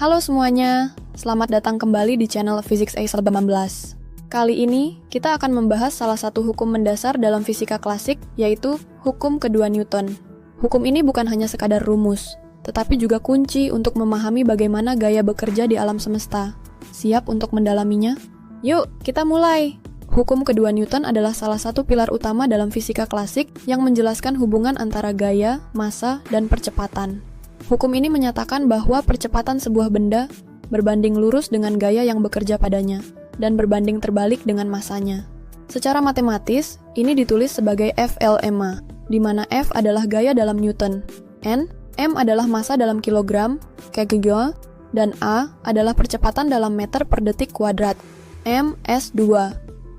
Halo semuanya, selamat datang kembali di channel Physics A18. Kali ini, kita akan membahas salah satu hukum mendasar dalam fisika klasik, yaitu hukum kedua Newton. Hukum ini bukan hanya sekadar rumus, tetapi juga kunci untuk memahami bagaimana gaya bekerja di alam semesta. Siap untuk mendalaminya? Yuk, kita mulai! Hukum kedua Newton adalah salah satu pilar utama dalam fisika klasik yang menjelaskan hubungan antara gaya, massa, dan percepatan. Hukum ini menyatakan bahwa percepatan sebuah benda berbanding lurus dengan gaya yang bekerja padanya, dan berbanding terbalik dengan massanya. Secara matematis, ini ditulis sebagai F/L/ma, di mana F adalah gaya dalam Newton, M adalah massa dalam kilogram, kg, dan A adalah percepatan dalam meter per detik kuadrat, ms².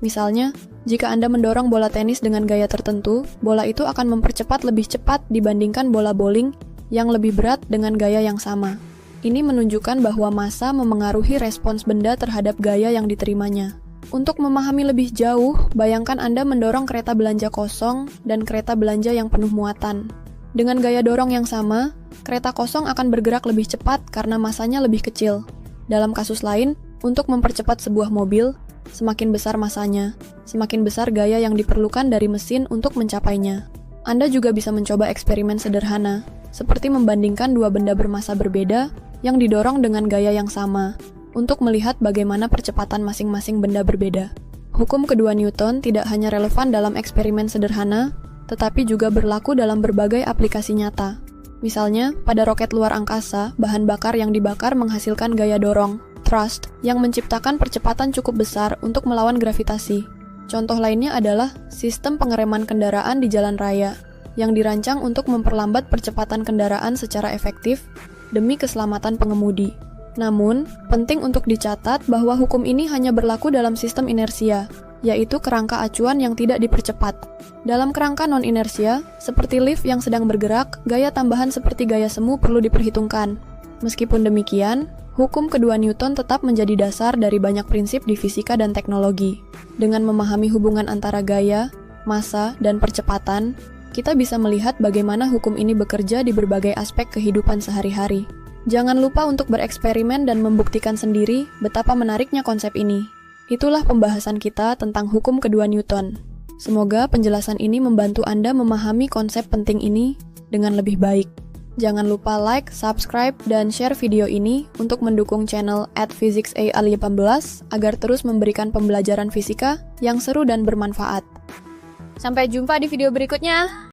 Misalnya, jika Anda mendorong bola tenis dengan gaya tertentu, bola itu akan mempercepat lebih cepat dibandingkan bola bowling yang lebih berat dengan gaya yang sama. Ini menunjukkan bahwa massa memengaruhi respons benda terhadap gaya yang diterimanya. Untuk memahami lebih jauh, bayangkan Anda mendorong kereta belanja kosong dan kereta belanja yang penuh muatan. Dengan gaya dorong yang sama, kereta kosong akan bergerak lebih cepat karena massanya lebih kecil. Dalam kasus lain, untuk mempercepat sebuah mobil, semakin besar massanya, semakin besar gaya yang diperlukan dari mesin untuk mencapainya. Anda juga bisa mencoba eksperimen sederhana, seperti membandingkan dua benda bermassa berbeda yang didorong dengan gaya yang sama, untuk melihat bagaimana percepatan masing-masing benda berbeda. Hukum kedua Newton tidak hanya relevan dalam eksperimen sederhana, tetapi juga berlaku dalam berbagai aplikasi nyata. Misalnya, pada roket luar angkasa, bahan bakar yang dibakar menghasilkan gaya dorong, thrust, yang menciptakan percepatan cukup besar untuk melawan gravitasi. Contoh lainnya adalah sistem pengereman kendaraan di jalan raya, yang dirancang untuk memperlambat percepatan kendaraan secara efektif demi keselamatan pengemudi. Namun, penting untuk dicatat bahwa hukum ini hanya berlaku dalam sistem inersia, yaitu kerangka acuan yang tidak dipercepat. Dalam kerangka non-inersia, seperti lift yang sedang bergerak, gaya tambahan seperti gaya semu perlu diperhitungkan. Meskipun demikian, hukum kedua Newton tetap menjadi dasar dari banyak prinsip di fisika dan teknologi. Dengan memahami hubungan antara gaya, massa, dan percepatan, kita bisa melihat bagaimana hukum ini bekerja di berbagai aspek kehidupan sehari-hari. Jangan lupa untuk bereksperimen dan membuktikan sendiri betapa menariknya konsep ini. Itulah pembahasan kita tentang hukum kedua Newton. Semoga penjelasan ini membantu Anda memahami konsep penting ini dengan lebih baik. Jangan lupa like, subscribe, dan share video ini untuk mendukung channel @PhysicsA18 agar terus memberikan pembelajaran fisika yang seru dan bermanfaat. Sampai jumpa di video berikutnya.